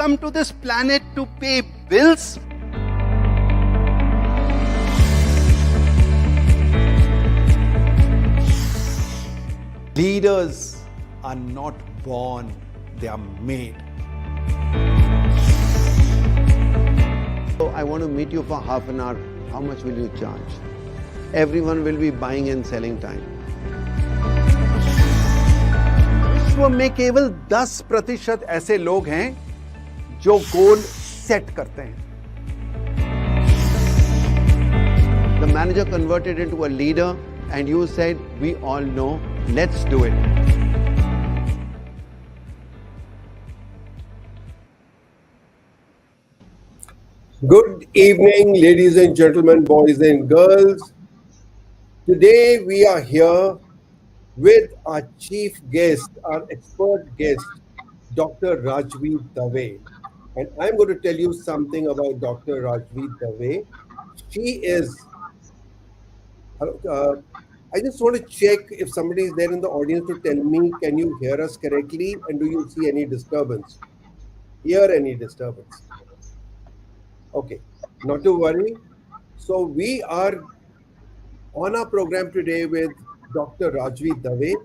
come to this planet to pay bills? Leaders are not born, they are made. So I want to meet you for half an hour. How much will you charge? Everyone will be buying and selling time. विश्व में केवल 10% ऐसे लोग हैं जो goal set करते हैं. The manager converted into a leader and you said, we all know, let's do it. Good evening, ladies and gentlemen, boys and girls. Today we are here with our chief guest, our expert guest, Dr. Rajvi Dave. And I'm going to tell you something about Dr. Rajvi Dave. She is, I just want to check if somebody is there in the audience to tell me, can you hear us correctly? And do you see any disturbance? Hear any disturbance? Okay, not to worry. So we are on our program today with Dr. Rajvi Dave.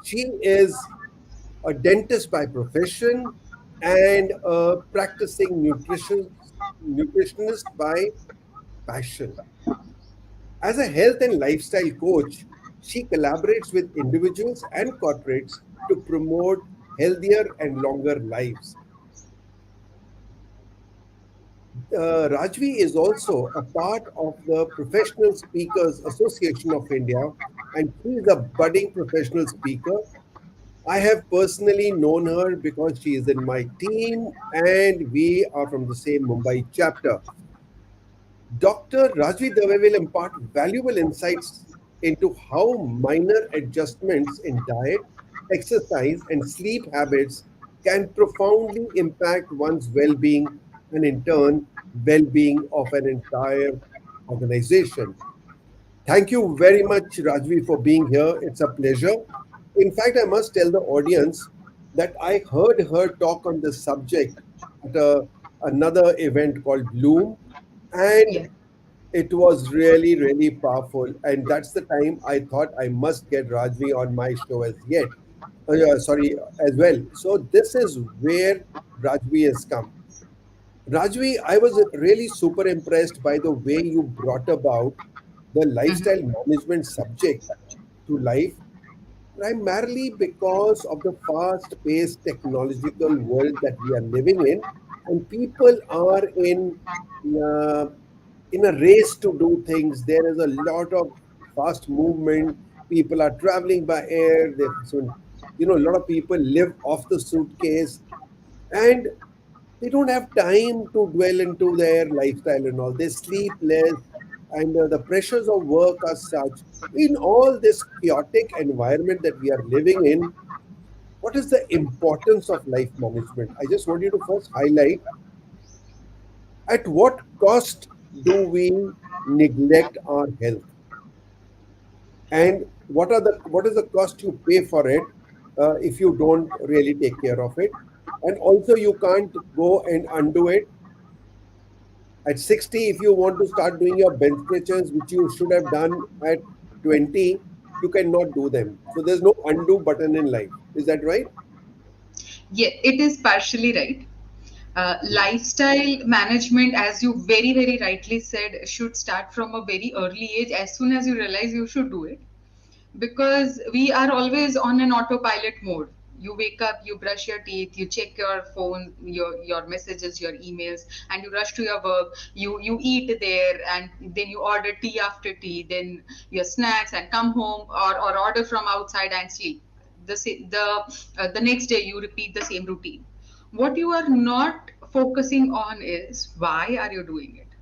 She is a dentist by profession and a practicing nutritionist by passion. As a health and lifestyle coach, she collaborates with individuals and corporates to promote healthier and longer lives. Rajvi is also a part of the Professional Speakers Association of India, and she is a budding professional speaker. I have personally known her because she is in my team and we are from the same Mumbai chapter. Dr. Rajvi Dave will impart valuable insights into how minor adjustments in diet, exercise, and sleep habits can profoundly impact one's well being and, in turn, well being of an entire organization. Thank you very much, Rajvi, for being here. It's a pleasure. In fact, I must tell the audience that I heard her talk on this subject at another event called Bloom, and Yes. it was really, really powerful. And that's the time I thought I must get Rajvi on my show as well. So this is where Rajvi has come. Rajvi, I was really super impressed by the way you brought about the lifestyle management subject to life, primarily because of the fast-paced technological world that we are living in, and people are uh, in a race to do things. There is a lot of fast movement. People are traveling by air. So, a lot of people live off the suitcase, and they don't have time to dwell into their lifestyle and all. They sleep less, and the pressures of work are such. In all this chaotic environment that we are living in, what is the importance of life management? I just want you to first highlight at what cost do we neglect our health, and what is the cost you pay for it if you don't really take care of it, and also you can't go and undo it. At 60, if you want to start doing your bench stretches, which you should have done at 20, you cannot do them. So there's no undo button in life. Is that right? Yeah, it is partially right. Lifestyle management, as you very, very rightly said, should start from a very early age. As soon as you realize you should do it, because we are always on an autopilot mode. You wake up, you brush your teeth, you check your phone, your messages, your emails, and you rush to your work. You eat there, and then you order tea after tea, then your snacks, and come home or order from outside and sleep. The next day you repeat the same routine. What you are not focusing on is why are you doing it.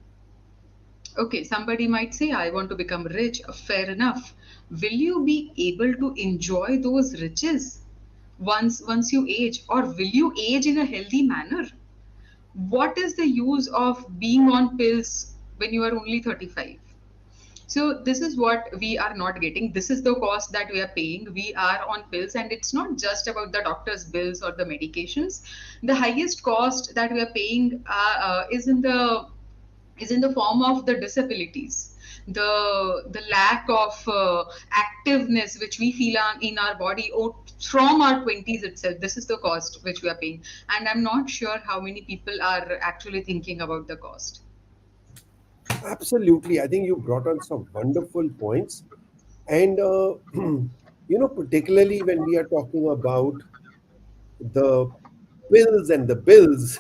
Okay, somebody might say, I want to become rich. Fair enough. Will you be able to enjoy those riches once you age, or will you age in a healthy manner? What is the use of being on pills when you are only 35? So this is what we are not getting. This is the cost that we are paying. We are on pills, and it's not just about the doctor's bills or the medications. The highest cost that we are paying is in the form of the disabilities, the lack of activeness which we feel in our body or from our 20s itself. This is the cost which we are paying, and I'm not sure how many people are actually thinking about the cost. Absolutely. I think you brought on some wonderful points. And, particularly when we are talking about the pills and the bills.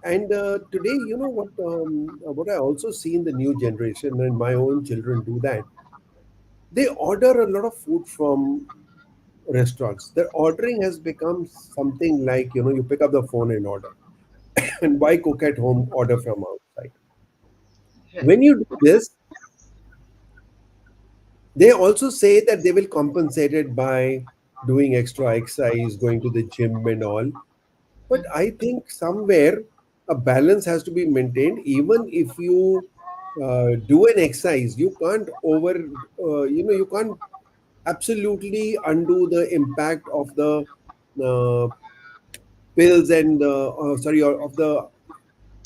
And today, what I also see in the new generation, and my own children do that, they order a lot of food from restaurants. Their ordering has become something like, you pick up the phone and order. And why cook at home, order from outside? Right. When you do this, they also say that they will compensate it by doing extra exercise, going to the gym and all. But I think somewhere a balance has to be maintained. Even if you do an exercise, you can't you can't absolutely undo the impact of the uh, pills and sorry, or of the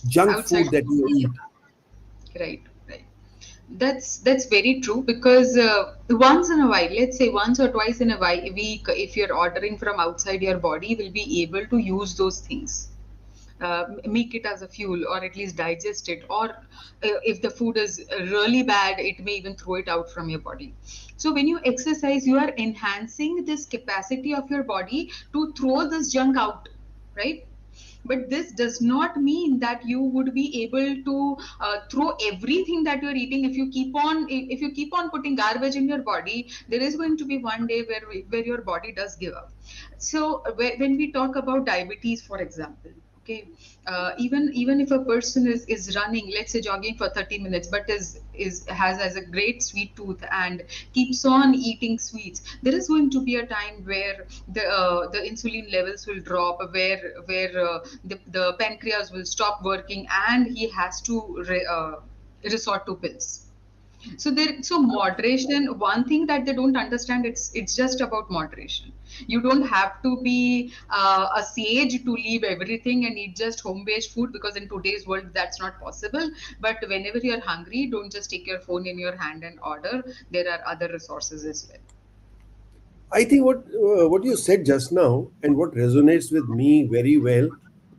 junk Outside. food that you eat. Right, right. That's very true, because once in a while, let's say once or twice in a week, if you're ordering from outside, your body will be able to use those things, make it as a fuel, or at least digest it, or if the food is really bad, it may even throw it out from your body. So when you exercise, you are enhancing this capacity of your body to throw this junk out, right? But this does not mean that you would be able to throw everything that you're eating. If you keep on putting garbage in your body, there is going to be one day where your body does give up. So when we talk about diabetes, for example, okay, even if a person is running, let's say jogging for 30 minutes, but is has a great sweet tooth and keeps on eating sweets, there is going to be a time where the insulin levels will drop, where the pancreas will stop working, and he has to resort to pills. So moderation, one thing that they don't understand, it's just about moderation. You don't have to be a sage to leave everything and eat just home based food, because in today's world that's not possible. But whenever you're hungry, don't just take your phone in your hand and order. There are other resources as well. I think what you said just now and what resonates with me very well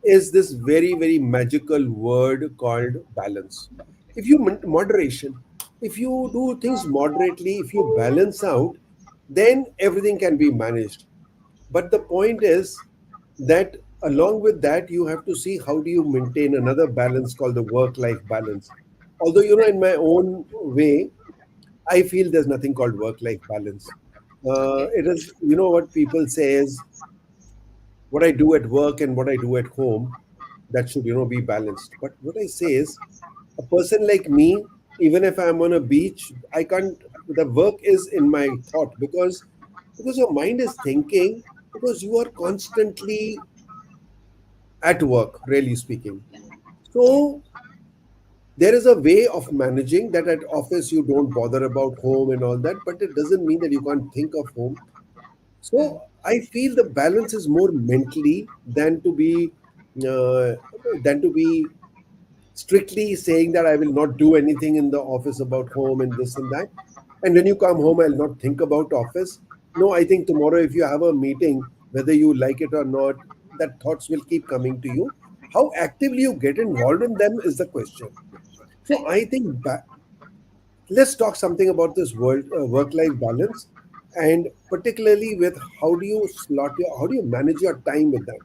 is this very very magical word called balance. If you moderation, if you do things moderately, if you balance out, then everything can be managed. But the point is that along with that, you have to see how do you maintain another balance called the work life balance. Although, Right. in my own way, I feel there's nothing called work life balance. Okay. It is, what people say is what I do at work and what I do at home, that should, be balanced. But what I say is a person like me, even if I'm on a beach, I can't, the work is in my thought because your mind is thinking, because you are constantly at work, really speaking. Yeah. So there is a way of managing that at office you don't bother about home and all that, but it doesn't mean that you can't think of home. Mm. So I feel the balance is more mentally uh, than to be strictly saying that I will not do anything in the office about home and this and that. And when you come home, I'll not think about office. No, I think tomorrow, if you have a meeting, whether you like it or not, that thoughts will keep coming to you. How actively you get involved in them is the question. So Right. I think let's talk something about this work-life balance, and particularly with how do you manage your time with that?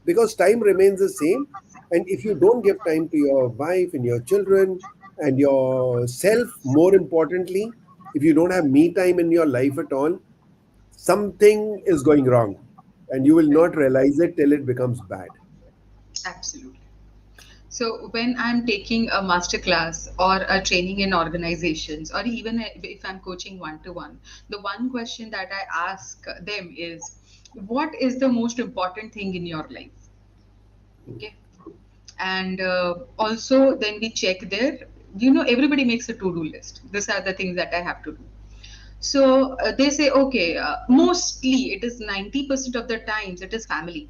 Because time remains the same, and if you don't give time to your wife and your children and yourself, more importantly, if you don't have me time in your life at all, something is going wrong, and you will Right. not realize it till it becomes bad. Absolutely. So when I'm taking a master class or a training in organizations, or even if I'm coaching one to one, the one question that I ask them is, what is the most important thing in your life? Okay. And also then we check there. everybody makes a to-do list. These are the things that I have to do. So they say, okay, mostly it is 90% of the times it is family.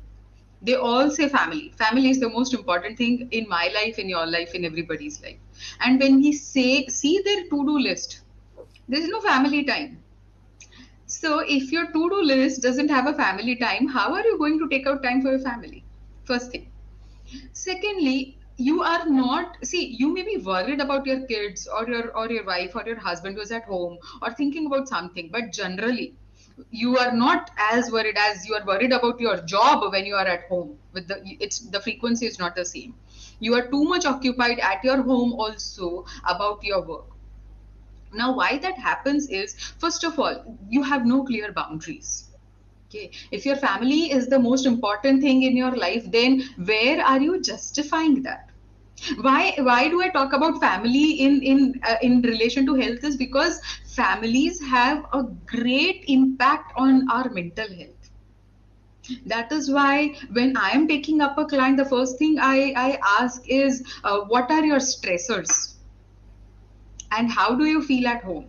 They all say family. Family is the most important thing in my life, in your life, in everybody's life. And when we say, see their to-do list, there is no family time. So if your to-do list doesn't have a family time, how are you going to take out time for your family? First thing. Secondly, you are not, see, you may be worried about your kids or your wife or your husband who's at home or thinking about something, but generally you are not as worried as you are worried about your job when you are at home. With the frequency is not the same. You are too much occupied at your home also about your work. Now, why that happens is, first of all, you have no clear boundaries. Okay, if your family is the most important thing in your life, then where are you justifying that? Why do I talk about family in relation to health? Is because families have a great impact on our mental health. That is why when I am taking up a client, the first thing I ask is, what are your stressors and how do you feel at home?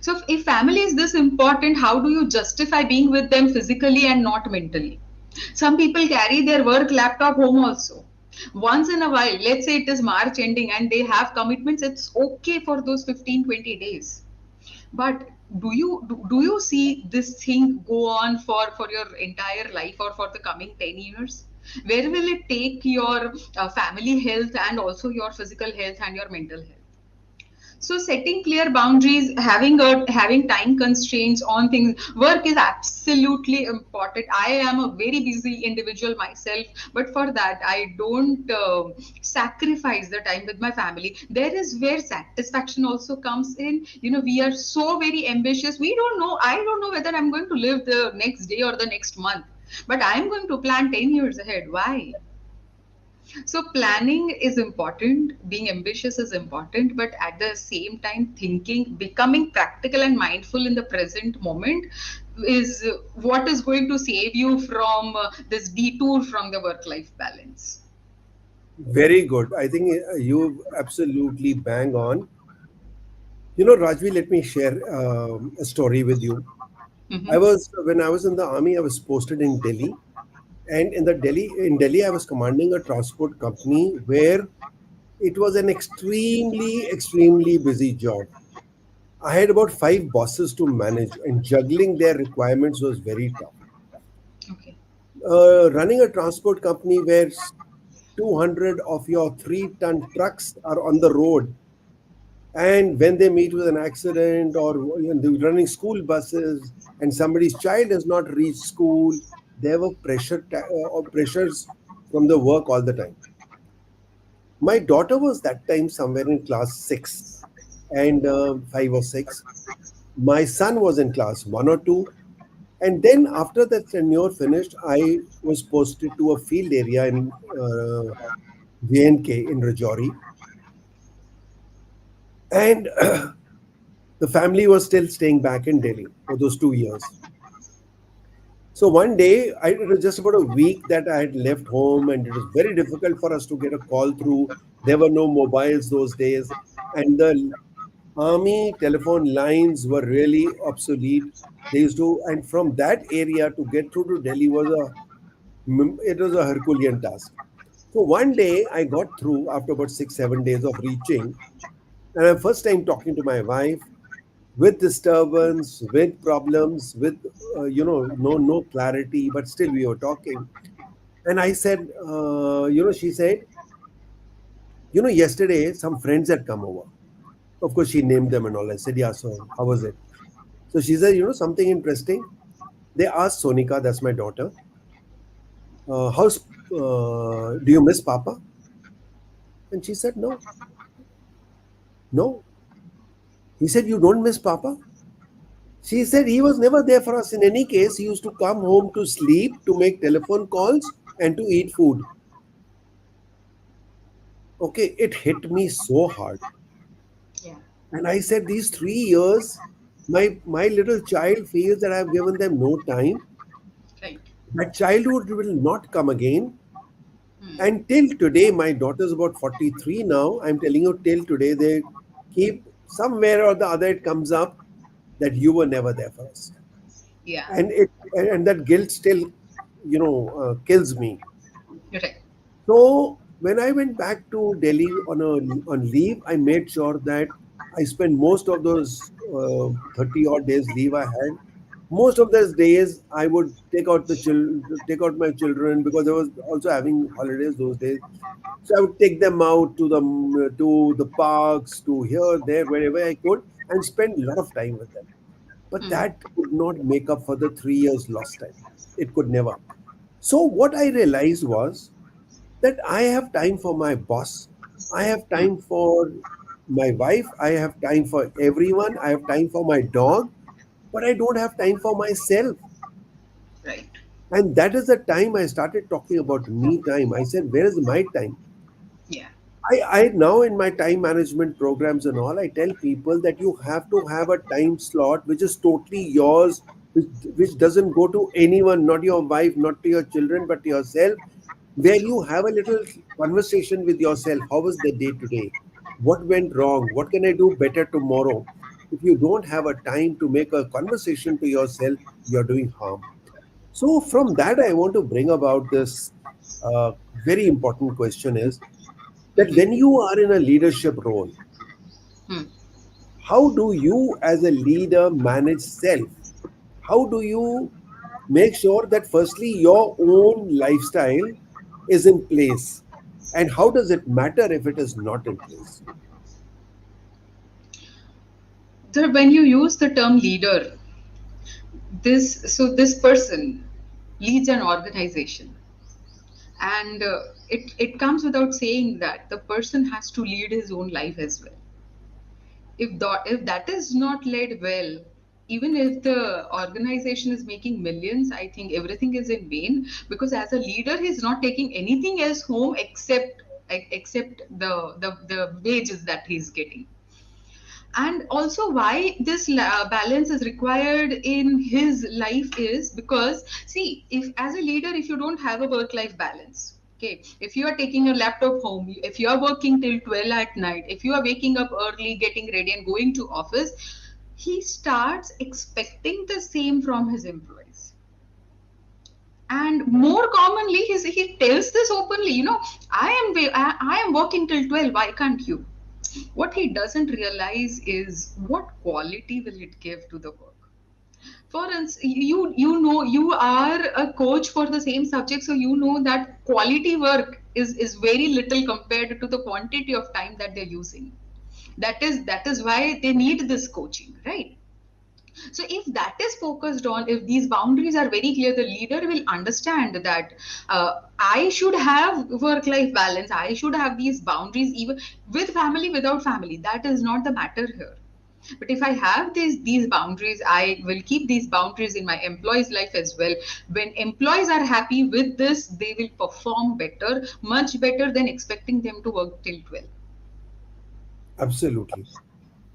So if family is this important, how do you justify being with them physically and not mentally? Some people carry their work laptop home also. Once in a while, let's say it is March ending and they have commitments, it's okay for those 15-20 days. But do you see this thing go on for your entire life or for the coming 10 years? Where will it take your family health and also your physical health and your mental health? So setting clear boundaries, having time constraints on things, work is absolutely important. I am a very busy individual myself, but for that I don't sacrifice the time with my family. There is where satisfaction also comes in. We are so very ambitious. We don't know. I don't know whether I'm going to live the next day or the next month, but I'm going to plan 10 years ahead. Why? So planning is important, being ambitious is important, but at the same time, thinking, becoming practical and mindful in the present moment is what is going to save you from this detour from the work-life balance. Very good. I think you absolutely bang on. Rajvi, let me share a story with you. Hmm. When I was in the army, I was posted in Delhi, and in Delhi, I was commanding a transport company where it was an extremely busy job. I had about five bosses to manage, and juggling their requirements was very tough. Okay. Running a transport company where 200 of your 3-ton trucks are on the road, and when they meet with an accident or they're running school buses and somebody's child has not reached school, there were pressures from the work all the time. My daughter was that time somewhere in class 6 and 5 or 6. My son was in class 1 or 2. And then after that tenure finished, I was posted to a field area in JNK in Rajouri. And the family was still staying back in Delhi for those 2 years. So one day, it was just about a week that I had left home, and it was very difficult for us to get a call through. There were no mobiles those days, and the army telephone lines were really obsolete. They used to, and from that area to get through to Delhi was a Herculean task. So one day I got through after about 6-7 days of reaching, and I'm first time talking to my wife with disturbance, with problems, with no clarity, but still we were talking. And I said, she said, yesterday some friends had come over. Of course, she named them and all. I said, yeah. So how was it? So she said, something interesting. They asked Sonika, that's my daughter, do you miss Papa? And she said, no, no. He said, you don't miss Papa? She said he was never there for us in any case. He used to come home to sleep, to make telephone calls, and to eat food. Okay, it hit me so hard. Yeah. And I said, these 3 years, my little child feels that I've given them no time. Right. That childhood will not come again. Hmm. And till today, my daughter's about 43 now. I'm telling you, till today, they keep somewhere or the other, it comes up that you were never there for us. Yeah. And that guilt still, kills me. Right. So when I went back to Delhi on leave, I made sure that I spent most of those 30 odd days leave I had. Most of those days, I would take out my children because I was also having holidays those days. So I would take them out to the parks, to here, there, wherever I could, and spend a lot of time with them. But Hmm. that could not make up for the 3 years lost time. It could never. So what I realized was that I have time for my boss, I have Hmm. time for my wife, I have time for everyone, I have time for my dog, but I don't have time for myself. Right. And that is the time I started talking about me time. I said, where is my time? Yeah. I now in my time management programs and all, I tell people that you have to have a time slot which is totally yours, which doesn't go to anyone, not your wife, not to your children, but to yourself, where True. you have a little conversation with yourself. How was the day today? What went wrong? What can I do better tomorrow? If you don't have a time to make a conversation to yourself, you're doing harm. So, from that, I want to bring about this very important question is that Hmm. when you are in a leadership role, Hmm. how do you as a leader manage self? How do you make sure that firstly your own lifestyle is in place? And how does it matter if it is not in place? When you use the term leader, this person leads an organization, and it comes without saying that the person has to lead his own life as well. If that is not led well, even if the organization is making millions, I think everything is in vain, because as a leader he's not taking anything else home except the wages that he's getting. And also why this balance is required in his life is because, see, if as a leader, if you don't have a work life balance, okay, if you are taking a laptop home, if you are working till 12 at night, if you are waking up early, getting ready and going to office, he starts expecting the same from his employees. And more commonly he tells this openly, I am working till 12, why can't you? What he doesn't realize is what quality will it give to the work. For instance, you are a coach for the same subject, so you know that quality work is very little compared to the quantity of time that they're using. That is why they need this coaching, right? So if that is focused on, if these boundaries are very clear, the leader will understand that I should have work life balance, I should have these boundaries, even with family, without family, that is not the matter here. But if I have these boundaries, I will keep these boundaries in my employees life as well. When employees are happy with this, they will perform better, much better than expecting them to work till 12. Absolutely.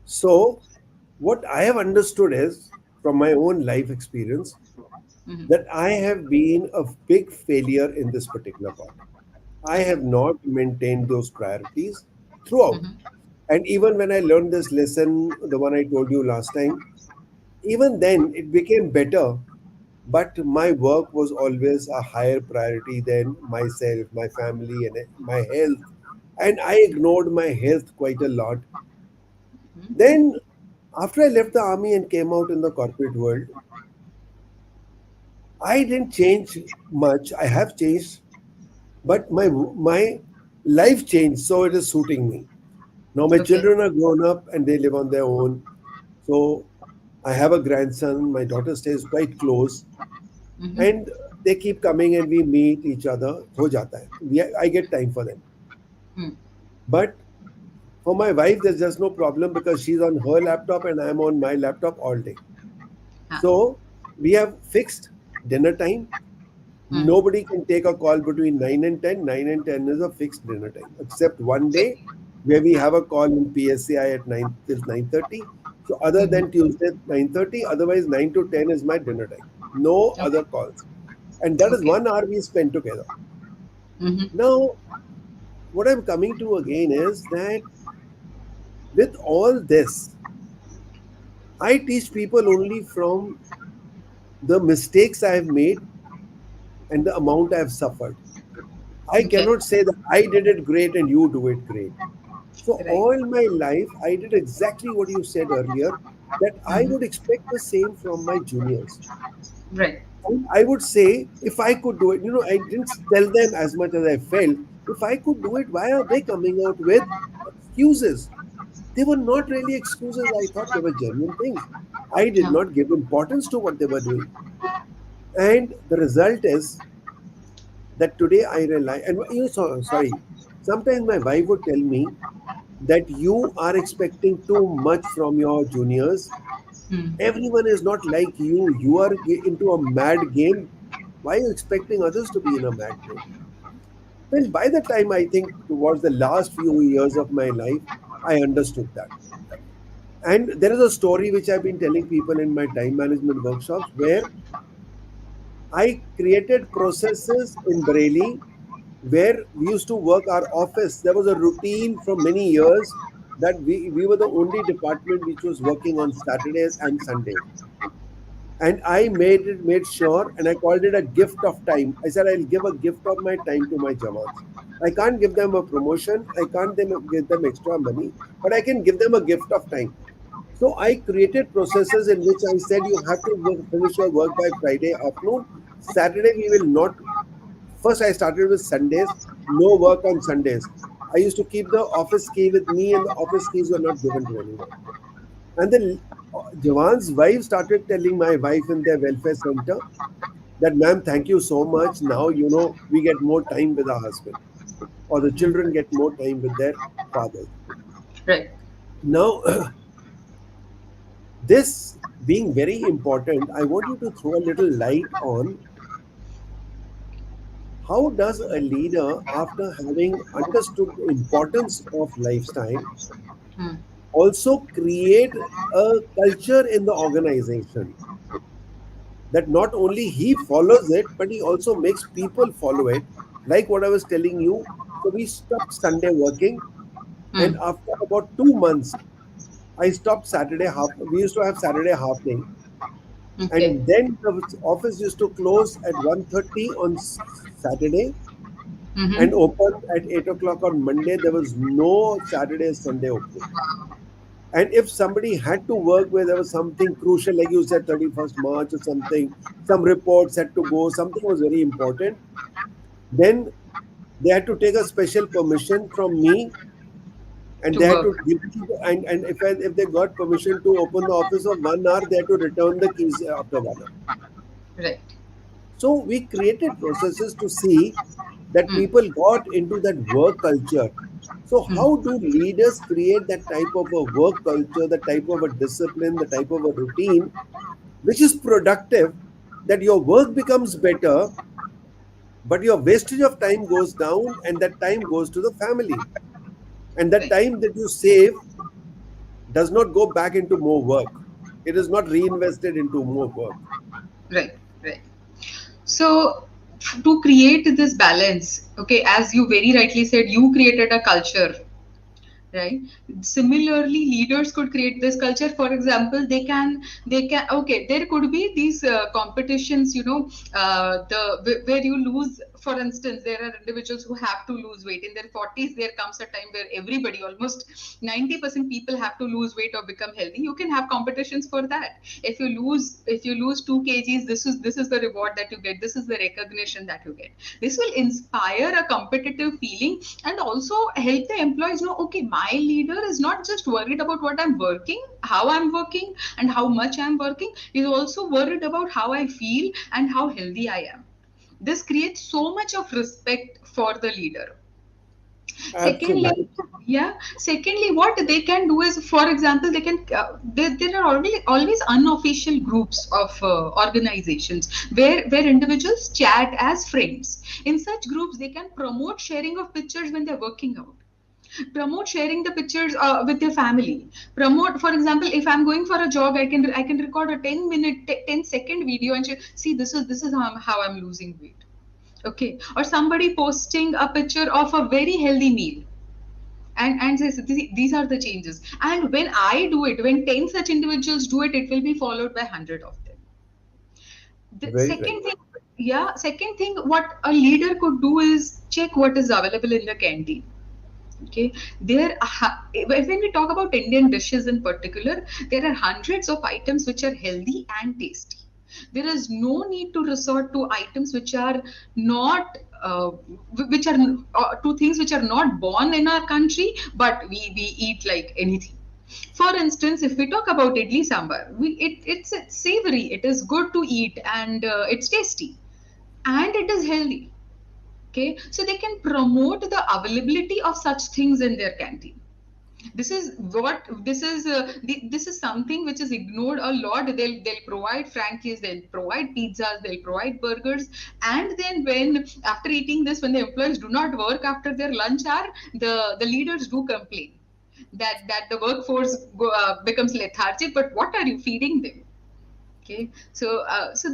So, what I have understood is from my own life experience Mhm. that I have been a big failure in this particular part. I Okay. have not maintained those priorities throughout. Mhm. And even when I learned this lesson, the one I told you last time, even then it became better. But my work was always a higher priority than myself, my family, and my health. And I ignored my health quite a lot. Then, after I left the army and came out in the corporate world, I didn't change much. I have changed, but my life changed, so it is suiting me. Now my Okay. children are grown up and they live on their own. So I have a grandson. My daughter stays quite close, Mhm. and they keep coming and we meet each other. हो जाता है. I get time for them. Hmm. But for my wife, there's just no problem because she's on her laptop and I'm on my laptop all day. Huh. So we have fixed dinner time. Hmm. Nobody can take a call between 9 and 10. 9 and 10 is a fixed dinner time, except one Okay. day where we Huh. have a call in PSCI at 9 till 9:30. So other Mhm. than Tuesday 9:30, otherwise 9 to 10 is my dinner time. No Okay. other calls. And that is Okay. 1 hour we spend together. Mm-hmm. Now, what I'm coming to again is that with all this, I teach people only from the mistakes I have made and the amount I have suffered. I Okay. cannot say that I did it great and you do it great. So, Right. all my life, I did exactly what you said earlier, that I Mm-hmm. would expect the same from my juniors. Right. And I would say, if I could do it, I didn't tell them as much as I felt. If I could do it, why are they coming out with excuses? They were not really excuses. I thought they were genuine things. I did Yeah. not give importance to what they were doing. And the result is that today I realize, and sorry, sometimes my wife would tell me that you are expecting too much from your juniors. Mm. Everyone is not like you. You are into a mad game. Why are you expecting others to be in a mad game? Well, by the time I think towards the last few years of my life, I understood that. And there is a story which I've been telling people in my time management workshops where I created processes in Bareilly where we used to work our office. There was a routine from many years that we were the only department which was working on Saturdays and Sundays. And I made sure, and I called it a gift of time. I said I'll give a gift of my time to my Jawans. I can't give them a promotion, I can't give them extra money, but I can give them a gift of time. So I created processes in which I said you have to finish your work by Friday afternoon. Saturday we will not. First, I started with Sundays, no work on Sundays. I used to keep the office key with me, and the office keys were not given to anyone. And then Jawan's wife started telling my wife in their welfare center that, ma'am, thank you so much. Now, we get more time with our husband, or the children get more time with their fathers. Right. Now, this being very important, I want you to throw a little light on how does a leader, after having understood the importance of lifestyle, Mm. also create a culture in the organization that not only he follows it, but he also makes people follow it. Like what I was telling you, so we stopped Sunday working, and Mm. after about 2 months, I stopped Saturday half. We used to have Saturday half day, Okay. and then the office used to close at 1:30 on Saturday and Mm-hmm. open at 8 o'clock on Monday. There was no Saturday Sunday opening. And if somebody had to work where there was something crucial, like you said, 31st March or something, some reports had to go, something was very important, then they had to take a special permission from me, and To they had to work. give me and if they got permission to open the office for 1 hour, they had to return the keys after 1 hour. Right. So we created processes to see that Mm. people got into that work culture. So Mm. how do leaders create that type of a work culture, the type of a discipline, the type of a routine which is productive, that your work becomes better, but your wastage of time goes down and that time goes to the family. And that Right. time that you save does not go back into more work. It is not reinvested into more work. Right. Right. So, to create this balance, okay, as you very rightly said, you created a culture, right? Similarly, leaders could create this culture. For example, they can okay, there could be these competitions, where you lose. For instance, there are individuals who have to lose weight in their 40s. There comes a time where everybody, almost 90% people, have to lose weight or become healthy. You can have competitions for that. If you lose 2 kgs, this is the reward that you get, this is the recognition that you get. This will inspire a competitive feeling, and also help the employees know, okay, my leader is not just worried about what I'm working, how I'm working, and how much I'm working. He's also worried about how I feel and how healthy I am. This creates so much of respect for the leader. Secondly, Absolutely. yeah. Secondly, what they can do is, for example, there are always unofficial groups of organizations where individuals chat as friends. In such groups, they can promote sharing of pictures when they're working out, promote sharing the pictures with your family. Promote, for example, if I'm going for a jog, I can record a 10-minute 10-second video and say, see, this is how I'm losing weight. Okay, or somebody posting a picture of a very healthy meal and says these are the changes. And when I do it, when 10 such individuals do it, it will be followed by 100 of them. The Very right. second thing, yeah, second thing, what a leader could do is check what is available in the canteen. Okay, when we talk about Indian dishes in particular, there are hundreds of items which are healthy and tasty. There is no need to resort to items which are not, which are to things which are not born in our country, but we eat like anything. For instance, if we talk about idli sambar, it's savory, it is good to eat, and it's tasty, and it is healthy. Okay, so they can promote the availability of such things in their canteen. This is what this is something which is ignored a lot. They'll provide frankies, they'll provide pizzas, they'll provide burgers, and then when after eating this, when the employees do not work after their lunch hour, the leaders do complain that the workforce becomes lethargic. But what are you feeding them? Okay, so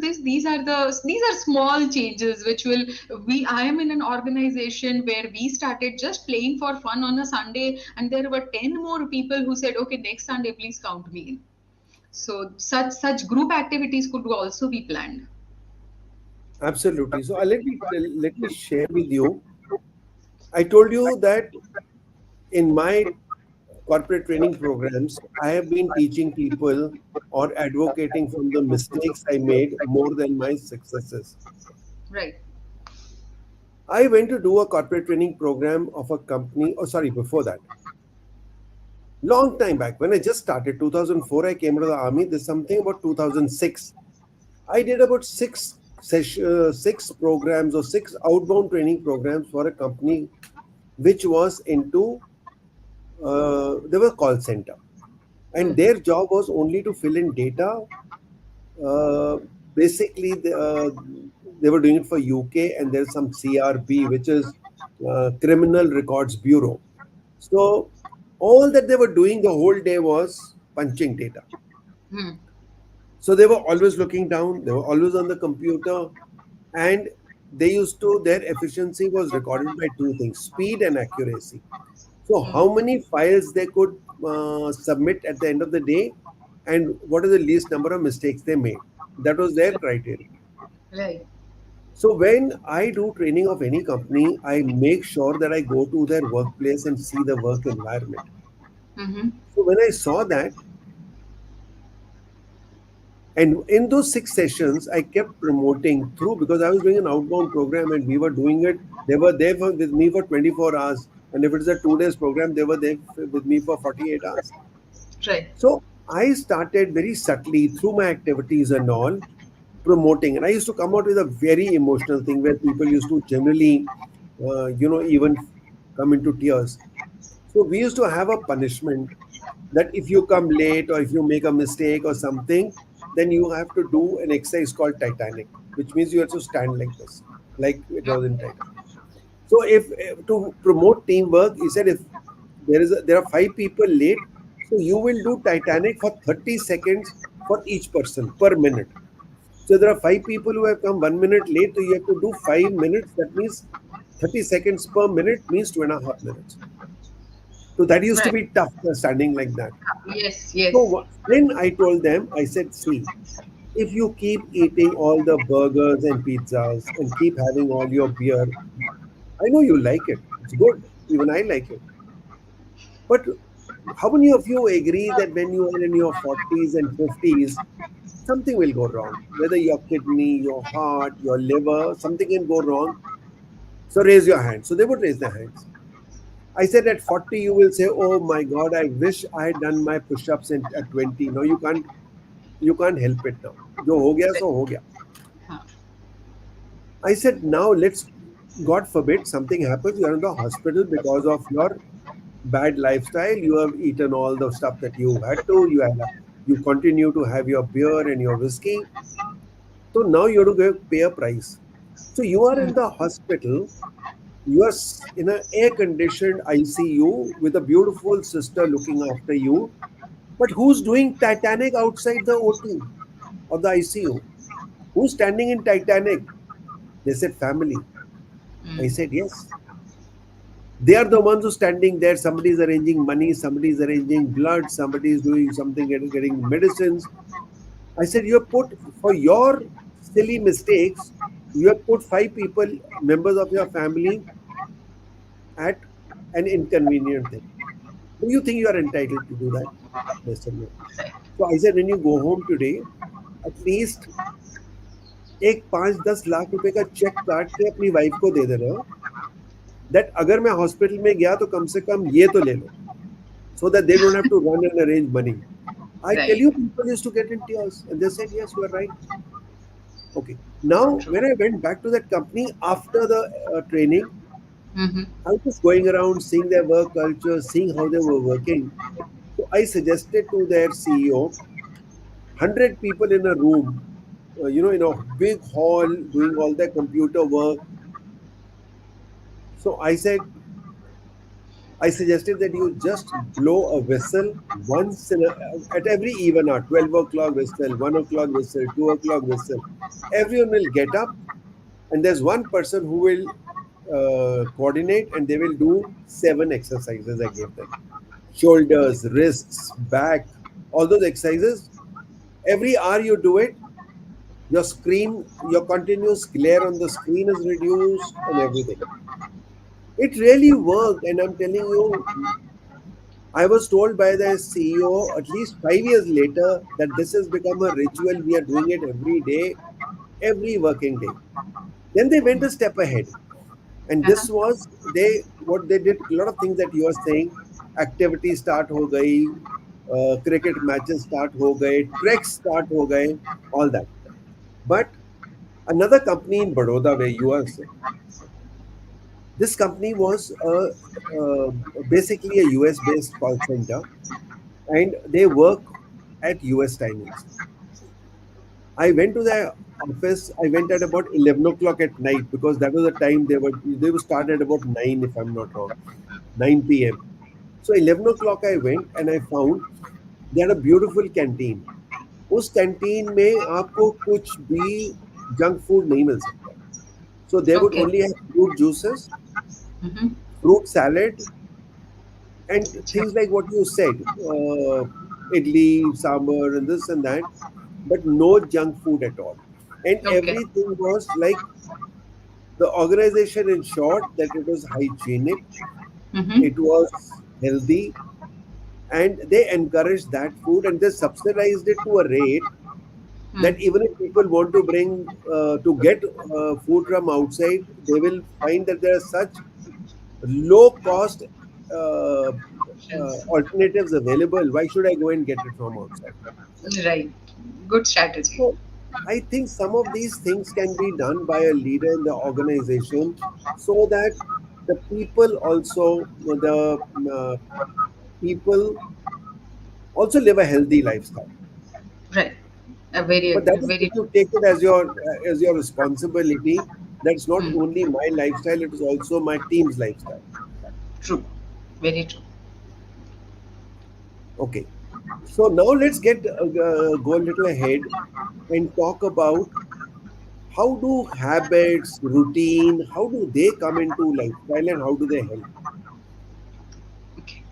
these are small changes which will we I am in an organization where we started just playing for fun on a Sunday, and there were 10 more people who said, okay, next Sunday please count me in. So such group activities could also be planned. Absolutely. So let me share with you. I told you that in my corporate training programs, I have been teaching people or advocating from the mistakes I made more than my successes. Right. I went to do a corporate training program of a company, oh, sorry, before that. Long time back, when I just started, 2004, I came to the army. There's something about 2006. I did about six programs or six outbound training programs for a company which was into, they were call center. And their job was only to fill in data. Uh, Basically, they were doing it for UK, and there's some CRB, which is Criminal Records Bureau. So all that they were doing the whole day was punching data. Hmm. So they were always looking down, they were always on the computer, and they used to, their efficiency was recorded by two things: speed and accuracy. So, how many files they could submit at the end of the day, and what is the least number of mistakes they made. That was their criteria. Right. So, when I do training of any company, I make sure that I go to their workplace and see the work environment. Mm-hmm. So, when I saw that, and in those six sessions, I kept promoting through because I was doing an outbound program and we were doing it. They were there with me for 24 hours. And if it's a 2 days program, they were there with me for 48 hours. Right. So I started very subtly through my activities and all promoting. And I used to come out with a very emotional thing where people used to generally, even come into tears. So we used to have a punishment that if you come late or if you make a mistake or something, then you have to do an exercise called Titanic, which means you have to stand like this, like it was in Titanic. So if to promote teamwork, he said if there are five people late, so you will do Titanic for 30 seconds for each person per minute. So there are five people who have come 1 minute late, so you have to do 5 minutes. That means 30 seconds per minute means 2.5 minutes. So that used to Right. be tough standing like that. Yes, So yes. then I told them, I said, see, if you keep eating all the burgers and pizzas and keep having all your beer, I know you like it. It's good. Even I like it. But how many of you agree that when you are in your 40s and 50s, something will go wrong? Whether your kidney, your heart, your liver, something can go wrong. So raise your hand. So they would raise their hands. I said at 40, you will say, oh my God, I wish I had done my push-ups at 20. No, you can't help it now. Jo ho gaya, so ho gaya. Huh. I said, now let's, God forbid, something happens, you're in the hospital because of your bad lifestyle. You have eaten all the stuff that you had to. You continue to have your beer and your whiskey. So now you have to pay a price. So you are in the hospital. You are in an air-conditioned ICU with a beautiful sister looking after you. But who's doing Titanic outside the OT or the ICU? Who's standing in Titanic? They said family. I said, yes. They are the ones who standing there. Somebody is arranging money, somebody is arranging blood, somebody is doing something, getting medicines. I said, you have put, for your silly mistakes, you have put five people, members of your family, at an inconvenient thing. Do you think you are entitled to do that? They said, no. So I said, when you go home today, at least एक 5-10 लाख रुपए का check काट के अपनी wife को दे देना, that अगर मैं हॉस्पिटल में गया तो कम से कम ये तो ले लो, so that they don't have to run and arrange money. I tell Right. you, people used to get in tears, and they said, yes, you are right. Okay. Now, True. when I went back to that company after the training, Mm-hmm. I was just going around seeing their work culture, seeing how they were working. So I suggested to their CEO, 100 people in a room, in a big hall doing all their computer work. So I suggested that you just blow a whistle once at every even hour, 12 o'clock whistle, 1 o'clock whistle, 2 o'clock whistle. Everyone will get up, and there's one person who will coordinate, and they will do 7 exercises I gave them: shoulders, wrists, back, all those exercises. Every hour you do it, your continuous glare on the screen is reduced and everything. It really worked, and I'm telling you, I was told by the CEO at least 5 years later that this has become a ritual. We are doing it every day, every working day. Then they went a step ahead, and Uh-huh. this was what they did. A lot of things that you are saying, activities start ho gayi, cricket matches start ho gaye, treks start ho gaye, all that. But another company in Baroda, where you are, this company was basically a US based call center, and they work at US timings. I went to their office. I went at about 11 o'clock at night because that was the time they would start at about 9, if I'm not wrong, 9 p.m. So 11 o'clock I went, and I found they had a beautiful canteen. उस canteen में आपको कुछ भी junk food नहीं मिल सकता. So they would Okay. only have fruit juices, Mm-hmm. fruit salad, and Sure. things like what you said, idli, sambar, and this and that, but no junk food at all. And Okay. everything was like the organization ensured that it was hygienic, Mm-hmm. it was healthy, and they encouraged that food, and they subsidized it to a rate Mm. that even if people want to bring to get food from outside, they will find that there are such low cost Options. alternatives available. Why should I go and get it from outside? Right. Good strategy. So I think some of these things can be done by a leader in the organization, so that the people also, people also live a healthy lifestyle. Right. Very But that agree. is Very if true. you take it as your responsibility. That's not Mm. only my lifestyle; it is also my team's lifestyle. True. Very true. Okay. So now let's go a little ahead and talk about how do habits, routine, how do they come into lifestyle and how do they help? Okay.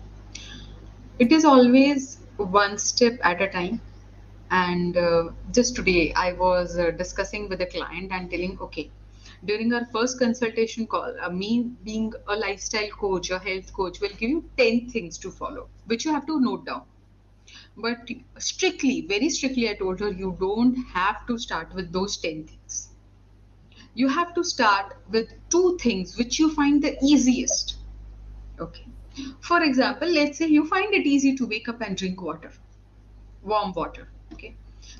It is always one step at a time. And just today, I was discussing with a client and telling, okay, during our first consultation call, me being a lifestyle coach, a health coach, will give you 10 things to follow, which you have to note down. But strictly, very strictly, I told her, you don't have to start with those 10 things. You have to start with two things which you find the easiest. Okay. For example, let's say you find it easy to wake up and drink water, warm water. Okay.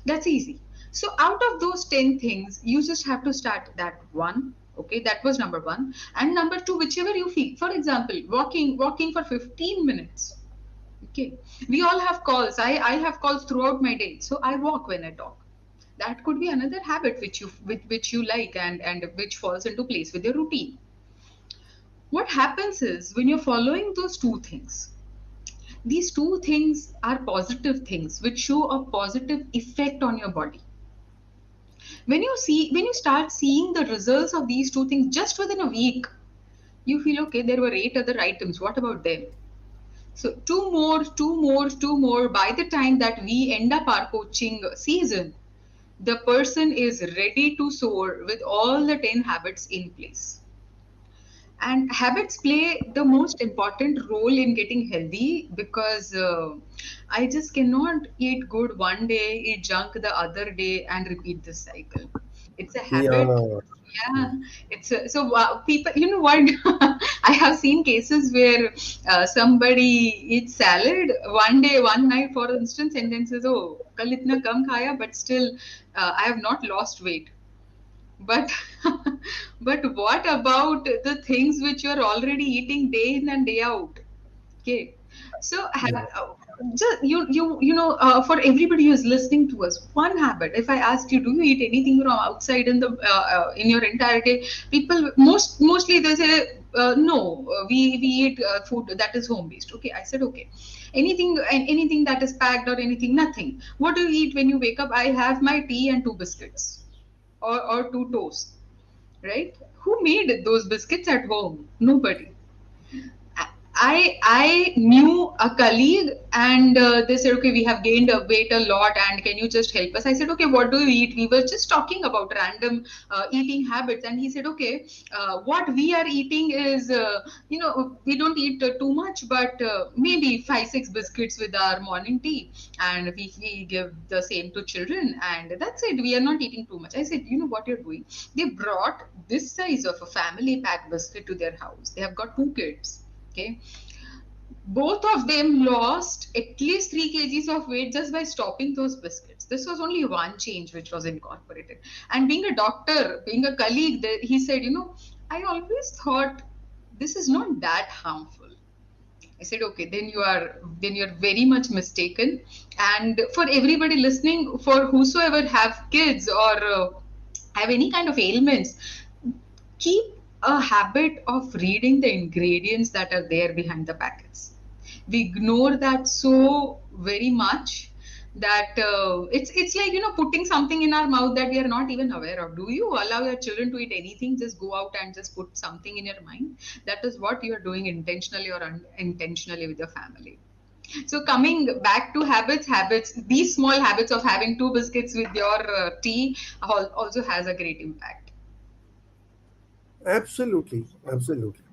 That's easy. So out of those 10 things, you just have to start that one. Okay, that was number one. And number two, whichever you feel. For example, walking for 15 minutes. Okay. We all have calls. I have calls throughout my day. So I walk when I talk. That could be another habit which you like and which falls into place with your routine. What happens is when you're following those two things, these two things are positive things which show a positive effect on your body. When you start seeing the results of these two things just within a week, you feel okay, there were 8 other items, what about them? So two more, two more, two more. By the time that we end up our coaching season, the person is ready to soar with all the 10 habits in place. And habits play the most important role in getting healthy because I just cannot eat good one day, eat junk the other day, and repeat this cycle. It's a habit. Yeah. Yeah, so people, you know what? I have seen cases where somebody eats salad one day, one night, for instance, and then says, "Oh, kal itna kam khaya, but still, I have not lost weight." But but what about the things which you are already eating day in and day out? Okay, so Yeah. just for everybody who is listening to us, one habit. If I asked you, do you eat anything from outside in the in your entire day? People mostly they say no. We eat food that is home based. Okay, I said okay. Anything that is packed or anything, nothing. What do you eat when you wake up? I have my tea and two biscuits or two toast, right? Who made those biscuits at home? Nobody. I knew a colleague and they said, okay, we have gained a weight a lot and can you just help us? I said, okay, what do you eat? We were just talking about random eating habits, and he said, okay, what we are eating is, we don't eat too much, but maybe 5 6 biscuits with our morning tea, and we give the same to children, and that's it. We are not eating too much. I said, you know what you're doing? They brought this size of a family pack biscuit to their house. They have got 2 kids. Okay, both of them lost at least 3 kgs of weight just by stopping those biscuits. This was only one change which was incorporated. And being a doctor, being a colleague, he said, I always thought this is not that harmful. I said, okay, then you're very much mistaken. And for everybody listening, for whosoever have kids or have any kind of ailments, keep a habit of reading the ingredients that are there behind the packets. We ignore that so very much that it's like putting something in our mouth that we are not even aware of. Do you allow your children to eat anything? Just go out and just put something in your mind. That is what you are doing intentionally or unintentionally with your family. So coming back to habits, these small habits of having 2 biscuits with your tea also has a great impact. Absolutely. Absolutely.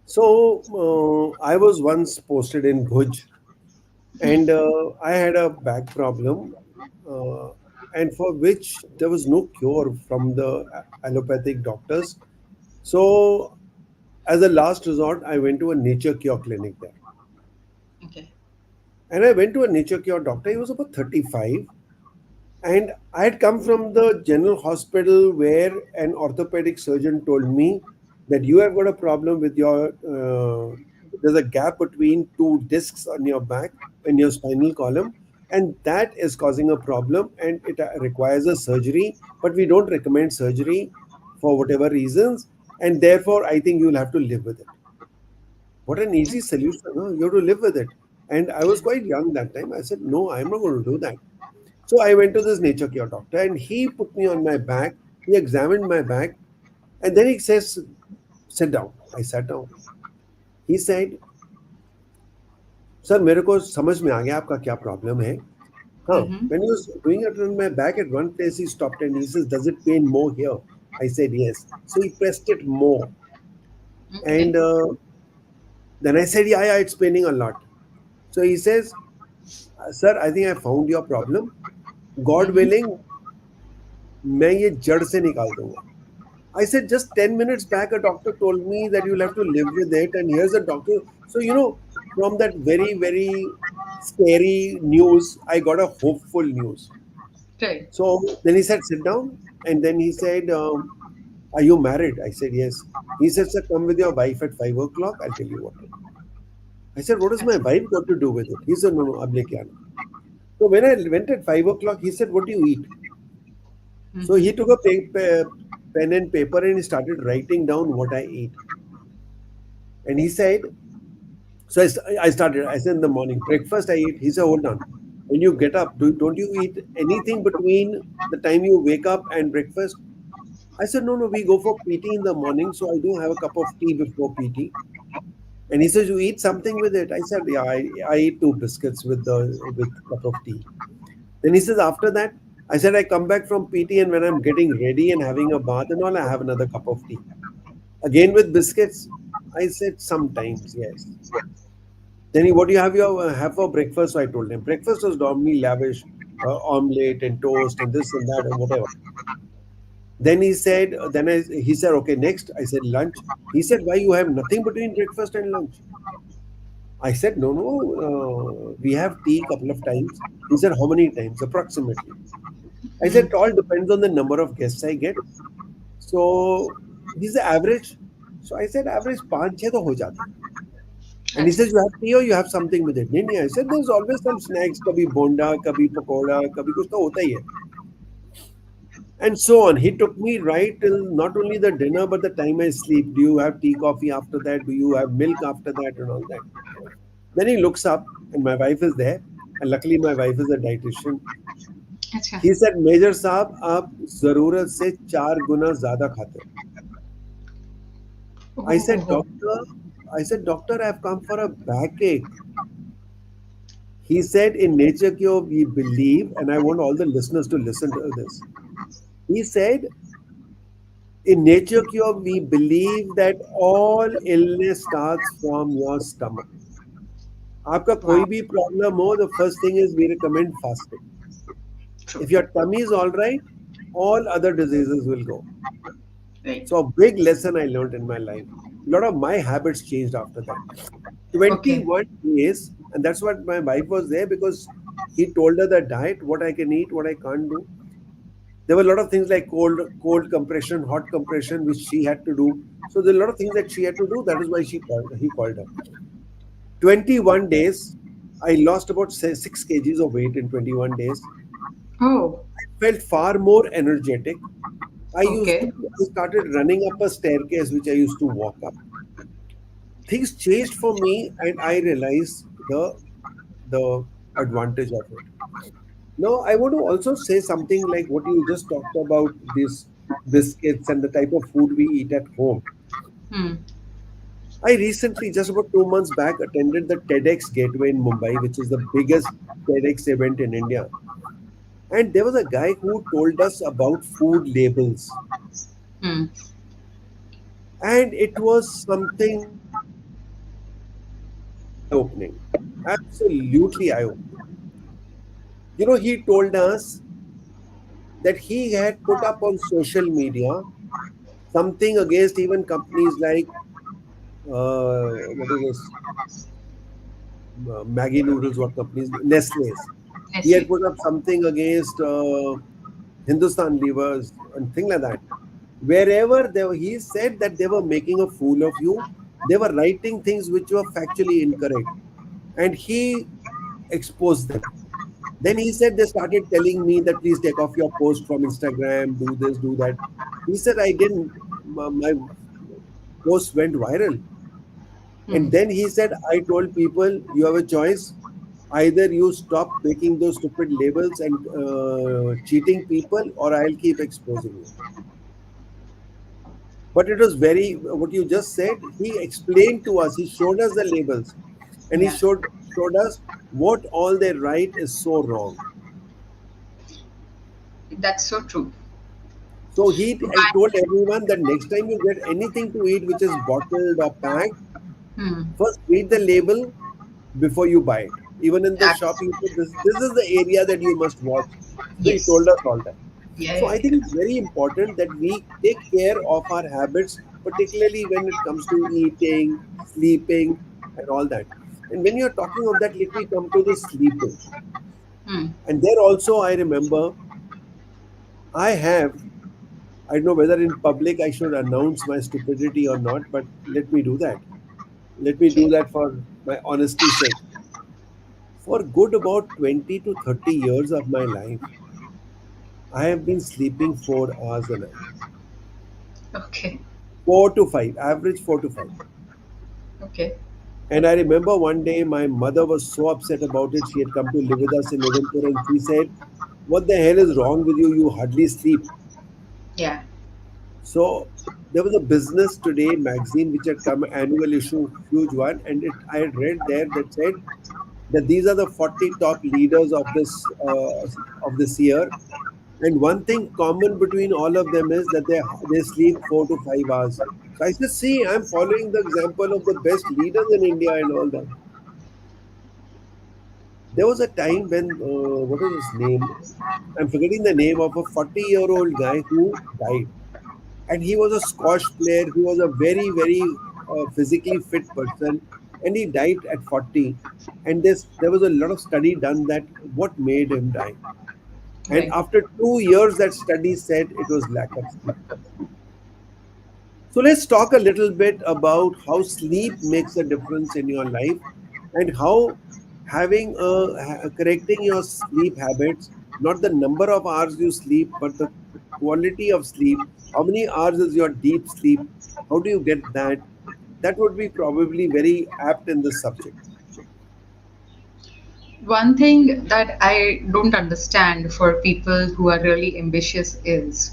So I was once posted in Bhuj, and I had a back problem, uh, and for which there was no cure from the allopathic doctors. So, as a last resort, I went to a nature cure clinic there. Okay. And I went to a nature cure doctor. He was about 35. And I had come from the general hospital where an orthopedic surgeon told me that you have got a problem with your, there's a gap between two discs on your back in your spinal column, and that is causing a problem and it requires a surgery. But we don't recommend surgery for whatever reasons, and therefore I think you'll have to live with it. What an easy solution, huh? You have to live with it. And I was quite young that time. I said, no, I'm not going to do that. So I went to this nature cure doctor and he put me on my back. He examined my back and then he says, sit down. I sat down. He said, sir, मेरे को समझ में आ गया आपका क्या problem है. Huh. Mm-hmm. When he was doing it on my back at one place, he stopped and he says, does it pain more here? I said, yes. So he pressed it more. And Okay. then I said, yeah, it's paining a lot. So he says, sir, I think I found your problem. God Mm-hmm. willing, मैं ये जड़ से निकाल दूंगा. I said, just 10 minutes back, a doctor told me that you'll have to live with it. And here's a doctor. So, from that very, very scary news, I got a hopeful news. Right. So then he said, sit down. And then he said, are you married? I said, yes. He said, sir, come with your wife at 5 o'clock. I'll tell you what to do. I said, what has my wife got to do with it? He said, no, no, ab leke aana. So when I went at 5 o'clock, he said, what do you eat? So he Mm-hmm. took a pen and paper and he started writing down what I eat. And he said, so I started, I said in the morning, breakfast I eat. He said, hold on. When you get up, don't you eat anything between the time you wake up and breakfast? I said, no, no, we go for PT in the morning, so I do have a cup of tea before PT. And he says, you eat something with it? I said, yeah, I eat two biscuits with cup of tea. Then he says, after that, I said, I come back from PT and when I'm getting ready and having a bath and all, I have another cup of tea. Again with biscuits? I said, sometimes, yes. Then he, what do you have for breakfast? So I told him. Breakfast was normally lavish, omelette and toast and this and that and whatever. Then he said, he said, okay, next. I said, lunch. He said, why you have nothing between breakfast and lunch? I said, no, no, we have tea couple of times. He said, how many times? Approximately. I said, Hmm. it all depends on the number of guests I get. So he's the average. So I said, average 5-6 to ho jate hain. And he Acha. says, you have tea or you have something with it? नहीं, I said, there's always some snacks, कभी bonda, कभी पकौड़ा, कभी कुछ तो होता ही है. And so on. He took me right till not only the dinner, but the time I sleep. Do you have tea, coffee after that? Do you have milk after that? And all that. Then he looks up, and my wife is there. And luckily, my wife is a dietitian. Acha. He said, Major साहब आप जरूरत से 4 गुना ज्यादा खाते हो. Oh, I oh, said, oh. Doctor, I've come for a backache. He said, in Nature Cure, we believe, and I want all the listeners to listen to this. He said, in Nature Cure, we believe that all illness starts from your stomach. आपका कोई Wow. भी problem हो, the first thing is we recommend fasting. True. If your tummy is all right, all other diseases will go. Right. So a big lesson I learned in my life. A lot of my habits changed after that. Okay. 21 days, and that's what my wife was there because he told her the diet, what I can eat, what I can't do. There were a lot of things like cold compression, hot compression, which she had to do. So there are a lot of things that she had to do. That is why he called her. 21 days, I lost about 6 kgs of weight in 21 days. Oh, Felt far more energetic. okay. I started running up a staircase, which I used to walk up. Things changed for me, and I realized the advantage of it. Now, I want to also say something like what you just talked about these biscuits and the type of food we eat at home. Hmm. I recently, just about 2 months back, attended the TEDx Gateway in Mumbai, which is the biggest TEDx event in India. And there was a guy who told us about food labels. Hmm. And it was something eye opening, absolutely eye opening. He told us that he had put up on social media something against even companies like what is this Maggie noodles, what companies, Nestle's. He had Nestle. put up something against Hindustan Levers and thing like that. Wherever he said that they were making a fool of you, they were writing things which were factually incorrect, and he exposed them. Then he said they started telling me that please take off your post from Instagram, do this, do that. He said I didn't. My post went viral. Hmm. And then he said, I told people, you have a choice. Either you stop making those stupid labels and cheating people, or I'll keep exposing you. But it was what you just said, he explained to us, he showed us the labels, and he Yeah. showed us what all they write is so wrong. That's so true. So he But, told everyone that next time you get anything to eat which is bottled or packed, hmm. first read the label before you buy it. Even in the shop, he Absolutely. said this is the area that you must watch. So he told Yes. us all that. Yeah, So yeah, I think yeah. it's very important that we take care of our habits, particularly when it comes to eating, sleeping, and all that. And when you're talking of that, let me come to the sleeping. Hmm. And there also, I remember I have, I don't know whether in public I should announce my stupidity or not, but let me do that. Let me do Okay. that for my honesty's sake. For good about 20 to 30 years of my life, I have been sleeping 4 hours a night. Okay. 4 to 5, average 4 to 5. Okay. And I remember one day my mother was so upset about it. She had come to live with us in Udhampur and she said, "What the hell is wrong with you? You hardly sleep." Yeah. So there was a Business Today magazine which had come, annual issue, huge one, and I had read there that said that these are the 40 top leaders of this year, and one thing common between all of them is that they sleep 4 to 5 hours. So I said, "See, I'm following the example of the best leaders in India and all that." There was a time when what was his name? I'm forgetting the name of a 40-year-old guy who died, and he was a squash player. He was a very physically fit person, and he died at 40. And there was a lot of study done that what made him die. And Right. after 2 years, that study said it was lack of sleep. So let's talk a little bit about how sleep makes a difference in your life and how correcting your sleep habits, not the number of hours you sleep, but the quality of sleep. How many hours is your deep sleep? How do you get that? That would be probably very apt in this subject. One thing that I don't understand for people who are really ambitious is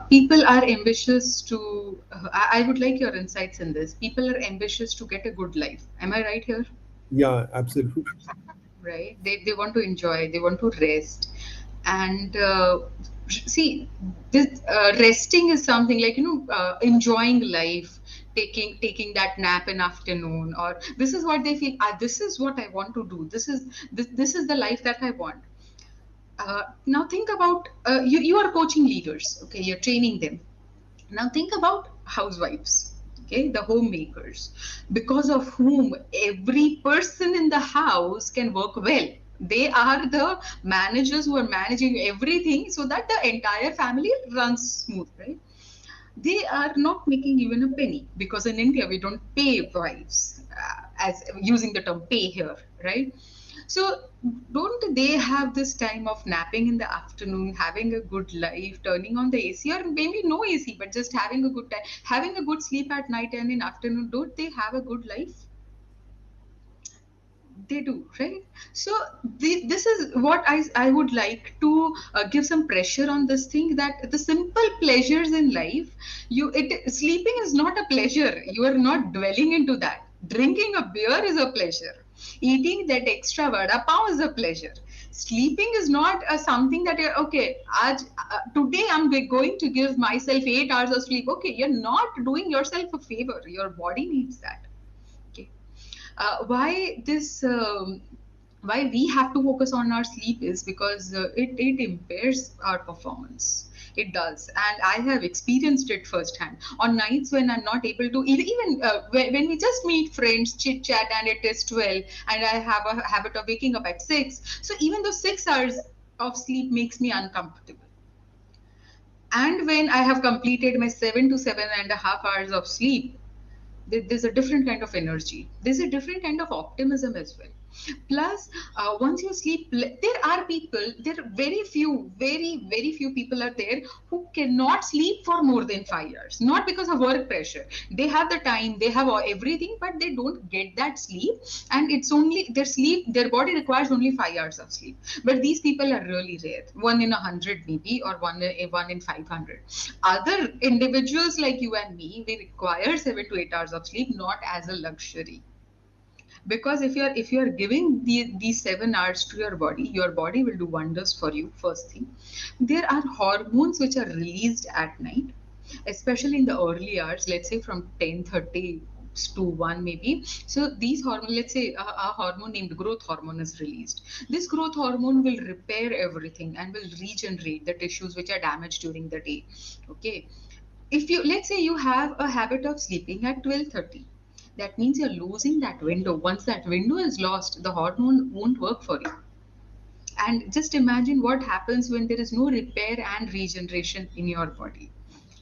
people are ambitious to. I would like your insights in this. People are ambitious to get a good life. Am I right here? Yeah, absolutely. Right? They want to enjoy, they want to rest. And see, this resting is something like, enjoying life, taking that nap in afternoon, or this is what they feel, this is what I want to do, this is the life that I want. Now think about you are coaching leaders, okay, you're training them. Now think about housewives, okay, the homemakers, because of whom every person in the house can work well. They are the managers who are managing everything so that the entire family runs smooth, right? They are not making even a penny, because in India we don't pay wives, as using the term pay here, right? So don't they have this time of napping in the afternoon, having a good life, turning on the AC, or maybe no AC, but just having a good time, having a good sleep at night and in afternoon? Don't they have a good life? They do, right? So this is what I would like to give some pressure on this thing, that the simple pleasures in life, sleeping is not a pleasure. You are not dwelling into that. Drinking a beer is a pleasure. Eating that extra vada pav is a pleasure. Sleeping is not something that you're okay. Today I'm going to give myself 8 hours of sleep. Okay, you're not doing yourself a favor. Your body needs that. Okay. Why this why we have to focus on our sleep is because it impairs our performance. It does, and I have experienced it firsthand on nights when I'm not able to even when we just meet friends, chit chat, and it is 12 and I have a habit of waking up at 6. So even though 6 hours of sleep makes me uncomfortable, and when I have completed my 7 to 7.5 hours of sleep, there's a different kind of energy, there's a different kind of optimism as well. Plus once you sleep, there are very few people are there who cannot sleep for more than 5 hours, not because of work pressure. They have the time, they have everything, but they don't get that sleep, and it's only their body requires only 5 hours of sleep. But these people are really rare, one in 100 maybe, or one in 500. Other individuals like you and me, we require 7 to 8 hours of sleep, not as a luxury. Because if you are giving these 7 hours to your body will do wonders for you. First thing, there are hormones which are released at night, especially in the early hours, let's say from 10:30 to 1 maybe. So these hormones, let's say a hormone named growth hormone is released. This growth hormone will repair everything and will regenerate the tissues which are damaged during the day. Okay, if you, let's say you have a habit of sleeping at 12:30, that means you're losing that window. Once that window is lost, the hormone won't work for you. And just imagine what happens when there is no repair and regeneration in your body.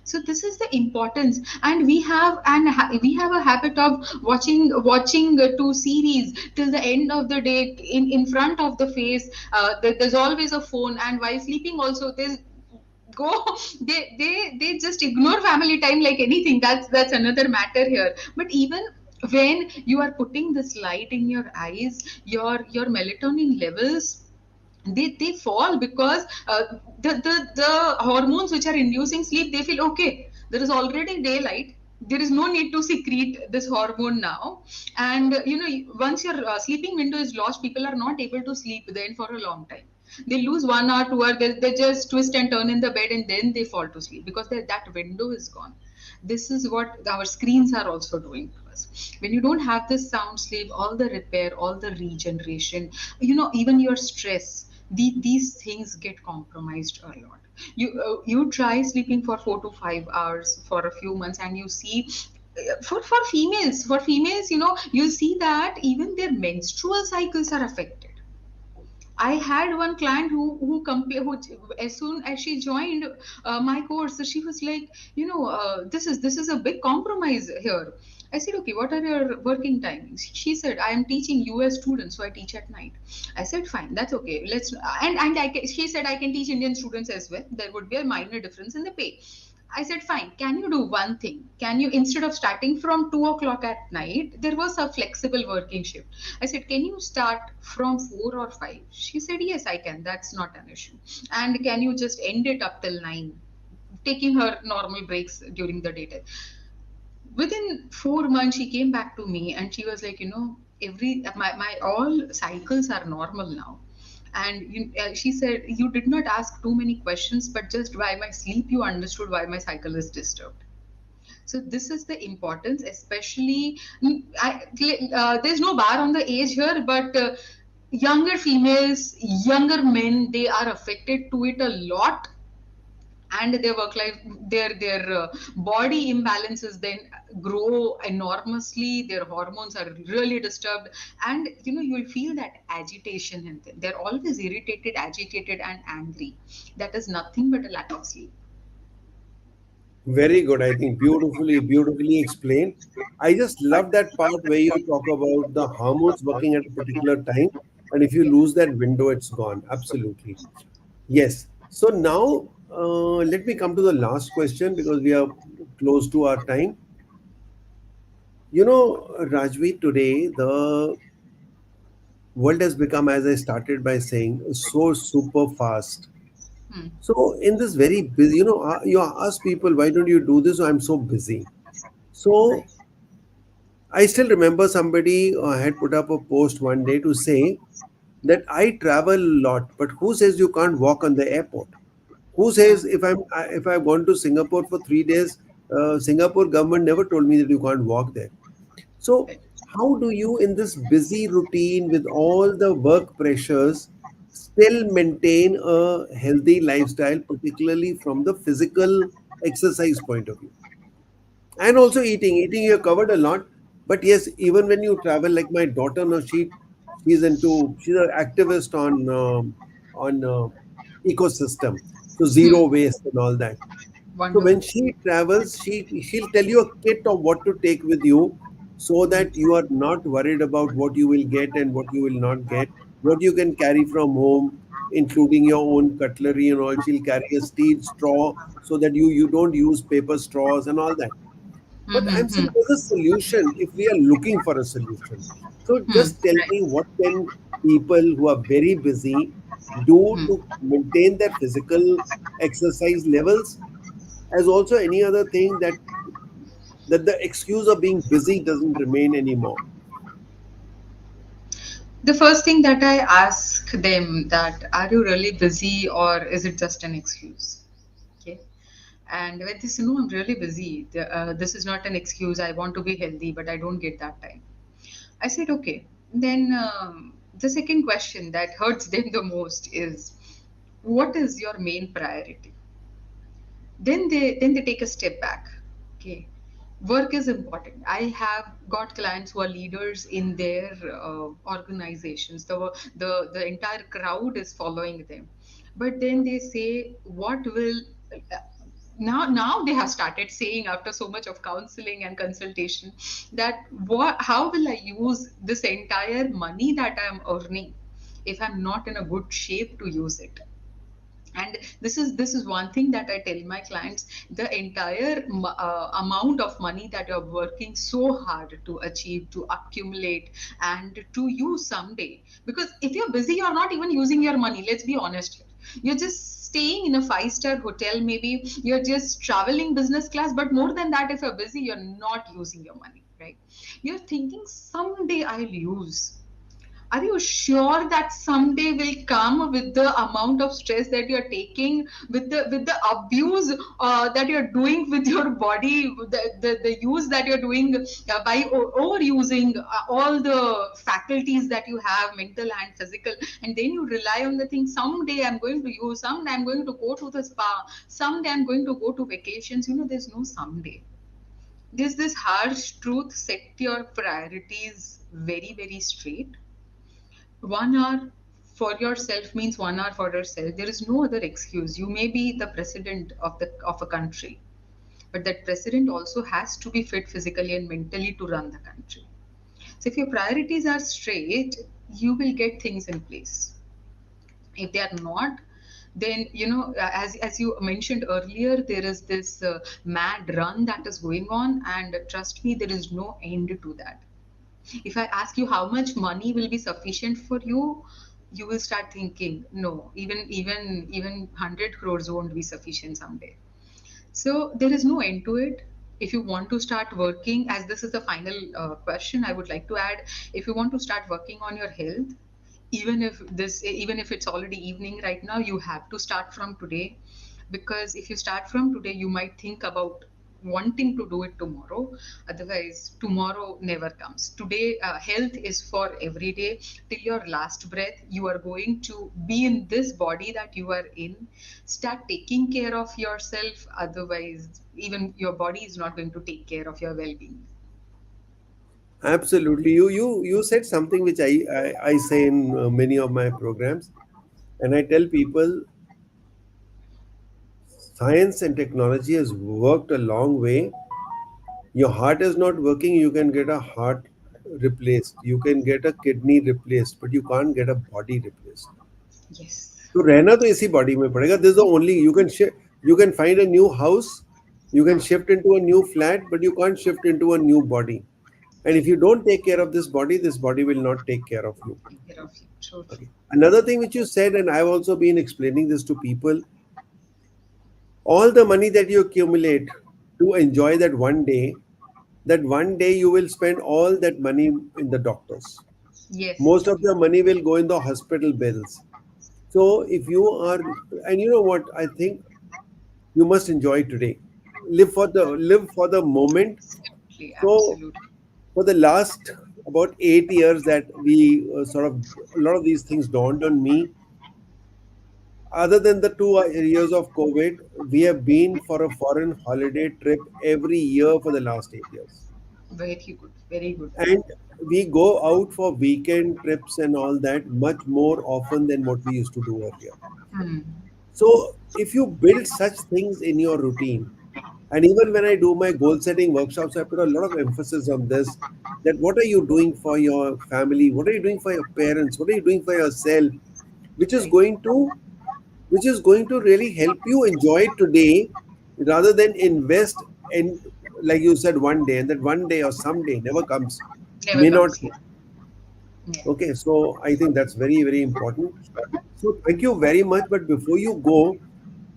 So this is the importance. And we have a habit of watching two series till the end of the day, in front of the face. There's always a phone, and while sleeping also there's go they just ignore family time like anything. That's another matter here. But even When you are putting this light in your eyes, your melatonin levels, they fall, because the hormones which are inducing sleep, they feel okay, there is already daylight, there is no need to secrete this hormone now. And once your sleeping window is lost, people are not able to sleep then for a long time. They lose 1 hour 2 hour, they just twist and turn in the bed, and then they fall to sleep because that window is gone. This is what our screens are also doing to us. When you don't have this sound sleep, all the repair, all the regeneration, even your stress, these things get compromised a lot. You try sleeping for 4 to 5 hours for a few months, and you see, for females, you see that even their menstrual cycles are affected. I had one client who as soon as she joined my course, she was like, this is a big compromise here. I said, okay, what are your working timings? She said, I am teaching US students, so I teach at night. I said, fine, that's okay. She said, I can teach Indian students as well. There would be a minor difference in the pay. I said, fine, can you do one thing? Can you, instead of starting from 2 o'clock at night, there was a flexible working shift. I said, can you start from 4 or 5? She said, yes, I can. That's not an issue. And can you just end it up till 9? Taking her normal breaks during the daytime. Within 4 months, she came back to me and she was like, my all cycles are normal now. And she said, you did not ask too many questions, but just by my sleep, you understood why my cycle is disturbed. So this is the importance, especially, there's no bar on the age here, but younger females, younger men, they are affected to it a lot. And their work life, their body imbalances then grow enormously, their hormones are really disturbed, and you'll feel that agitation in them. They're always irritated, agitated, and angry. That is nothing but a lack of sleep. Very good. I think beautifully explained. I just love that part where you talk about the hormones working at a particular time, and if you lose that window, it's gone. Absolutely. Yes. So now, let me come to the last question because we are close to our time. Rajvi, today the world has become, as I started by saying, so super fast. Hmm. So in this very busy, you ask people, why don't you do this? I'm so busy. So Right. I still remember somebody had put up a post one day to say that I travel a lot, but who says you can't walk on the airport? Who Hmm. says if I've gone to Singapore for 3 days, Singapore government never told me that you can't walk there. So Right. how do you, in this busy routine with all the work pressures, still maintain a healthy lifestyle, particularly from the physical exercise point of view? And also eating you have covered a lot, but yes, even when you travel, like my daughter now, she's an activist on ecosystem, so Hmm. zero waste and all that. So when Wonderful. she travels, she'll tell you a kit of what to take with you, so Hmm. that you are not worried about what you will get and what you will not get, what you can carry from home, including your own cutlery and all. She'll carry a steel straw so that you don't use paper straws and all that. But Hmm. Hmm. I'm saying Hmm. there's a solution if we are looking for a solution. So Hmm. just tell Right. me, what can people who are very busy do Hmm. to maintain their physical exercise levels, as also any other thing that the excuse of being busy doesn't remain anymore. The first thing that I ask them, that are you really busy or is it just an excuse? Okay. And when they say, no, I'm really busy, this is not an excuse, I want to be healthy, but I don't get that time. I said, okay. Then the second question that hurts them the most is, what is your main priority? Then they take a step back. Okay, work is important. I have got clients who are leaders in their organizations. The entire crowd is following them, but then they say, what will, now they have started saying, after so much of counseling and consultation, that how will I use this entire money that I'm earning if I'm not in a good shape to use it? And this is one thing that I tell my clients: the entire amount of money that you're working so hard to achieve, to accumulate, and to use someday. Because if you're busy, you're not even using your money. Let's be honest here. You're just staying in a five-star hotel, maybe you're just traveling business class, but more than that, if you're busy, you're not using your money, right? You're thinking someday I'll use. Are you sure that someday will come with the amount of stress that you're taking, with the abuse that you're doing with your body, the use that you're doing by overusing all the faculties that you have, mental and physical, and then you rely on the thing: someday I'm going to use, someday I'm going to go to the spa, someday I'm going to go to vacations. There's no someday. There's this harsh truth: set your priorities very, very straight. 1 hour for yourself means 1 hour for yourself. There is no other excuse. You may be the president of a country, but that president also has to be fit physically and mentally to run the country. So if your priorities are straight, you will get things in place. If they are not, then as you mentioned earlier, there is this mad run that is going on, and trust me, there is no end to that. If I ask you how much money will be sufficient for you, you will start thinking, no, even 100 crores won't be sufficient someday. So there is no end to it. If you want to start working, as this is the final question I would like to add, if you want to start working on your health, even if it's already evening right now, you have to start from today. Because if you start from today, you might think about wanting to do it tomorrow. Otherwise, tomorrow never comes. Today, health is for every day. Till your last breath, you are going to be in this body that you are in. Start taking care of yourself. Otherwise, even your body is not going to take care of your well-being. Absolutely. You said something which I say in many of my programs, and I tell people science and technology has worked a long way. Your heart is not working, you can get a heart replaced, you can get a kidney replaced, but you can't get a body replaced. Yes. तो रहना तो इसी body में पड़ेगा. This is the only you can shift. You can find a new house, you can shift into a new flat, but you can't shift into a new body. And if you don't take care of this body will not take care of you. Take care of you. So true. Okay. Another thing which you said, and I've also been explaining this to people, all the money that you accumulate to enjoy that one day you will spend all that money in the doctors. Most Yes. of the money will go in the hospital bills. So if you are, and you know what, I think you must enjoy today. Live for the moment. Absolutely. So Absolutely. for the last about 8 years that we sort of a lot of these things dawned on me. Other than the 2 years of COVID, we have been for a foreign holiday trip every year for the last 8 years. Very good. Very good. And we go out for weekend trips and all that much more often than what we used to do earlier. Hmm. So if you build such things in your routine, and even when I do my goal setting workshops, I put a lot of emphasis on this, that what are you doing for your family? What are you doing for your parents? What are you doing for yourself? Which is Right. going to which is going to really help you enjoy today rather than invest in, like you said, one day, and that one day or someday never comes, Never may not comes come. here. Yeah. Okay, so I think that's very, very important. So thank you very much. But before you go,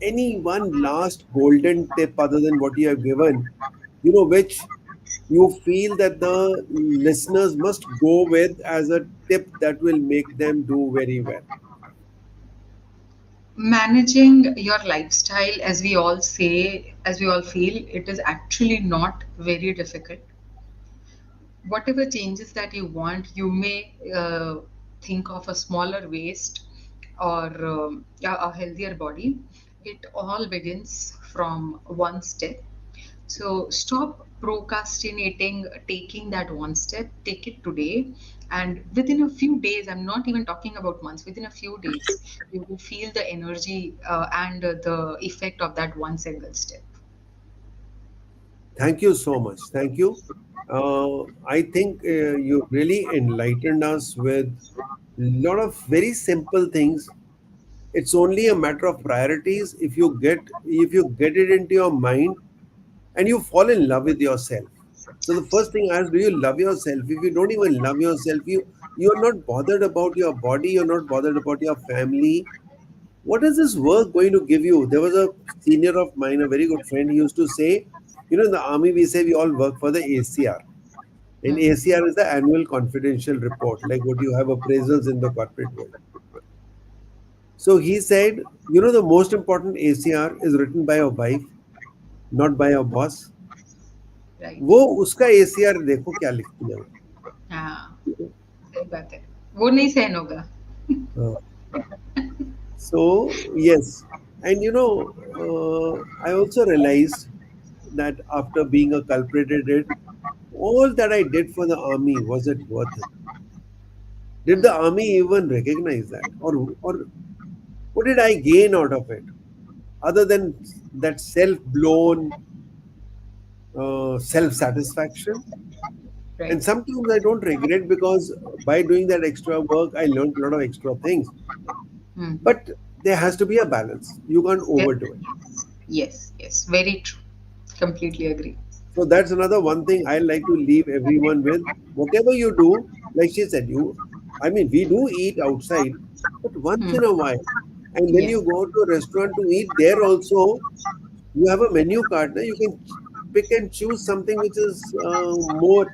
any one last golden tip other than what you have given, which you feel that the listeners must go with as a tip that will make them do very well? Managing your lifestyle, as we all say, as we all feel, it is actually not very difficult. Whatever changes that you want, you may think of a smaller waist or a healthier body. It all begins from one step. So stop procrastinating, taking that one step, take it today. And within a few days, I'm not even talking about months, within a few days, you will feel the energy and the effect of that one single step. Thank you so much. Thank you. I think you really enlightened us with a lot of very simple things. It's only a matter of priorities. If you get it into your mind and you fall in love with yourself. So the first thing I ask, do you love yourself? If you don't even love yourself, you're not bothered about your body, you're not bothered about your family. What is this work going to give you? There was a senior of mine, a very good friend, he used to say, in the army we say we all work for the ACR. And Hmm. ACR is the annual confidential report, like what you have appraisals in the corporate world. So he said, the most important ACR is written by your wife, not by your boss. Right. वो उसका ACR देखो क्या लिखती है वो. हाँ, सही बात है, वो नहीं सहन होगा. Uh, so yes, and I also realized that after being a culprit at it, all that I did for the army, was it worth it? Did the Hmm. army even recognize that, or what did I gain out of it, other than that self-blown self-satisfaction? Right. And sometimes I don't regret, because by doing that extra work, I learned a lot of extra things. Hmm. But there has to be a balance. You can't Yes, overdo it. yes, yes, very true. Completely agree. So that's another one thing I like to leave everyone with. Whatever you do, like she said, I mean, we do eat outside, but once Hmm. in a while. And when Yeah. you go to a restaurant to eat, there also you have a menu card. Now you can pick and choose something which is more.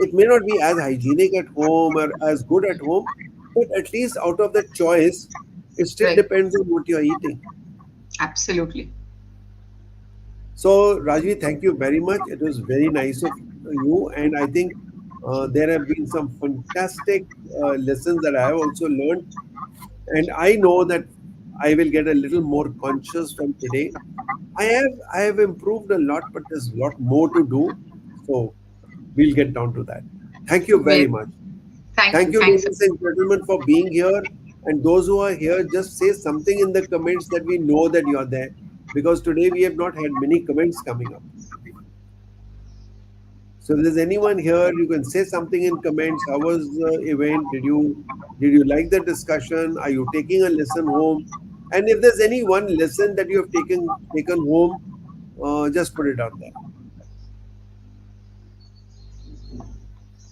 It may not be as hygienic at home or as good at home, but at least out of that choice, it still Right. depends on what you're eating. Absolutely. So, Rajvi, thank you very much. It was very nice of you, and I think there have been some fantastic lessons that I have also learned, and I know that I will get a little more conscious from today. I have improved a lot, but there's a lot more to do. So, we'll get down to that. Thank you very Very. much. Thank Thank you. you, Thanks. ladies and gentlemen, for being here. And those who are here, just say something in the comments that we know that you are there, because today we have not had many comments coming up. So if there's anyone here, you can say something in comments. How was the event? Did you like the discussion? Are you taking a lesson home? And if there's any one lesson that you have taken home, just put it out there.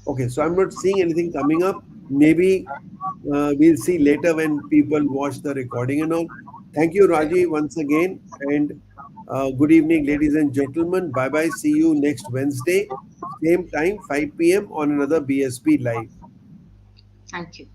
Okay, so I'm not seeing anything coming up. Maybe we'll see later when people watch the recording and all. Thank you, Right. Raji, once again. And good evening, ladies and gentlemen. Bye bye. See you next Wednesday, same time, 5 p.m. on another BSP Live. Thank you.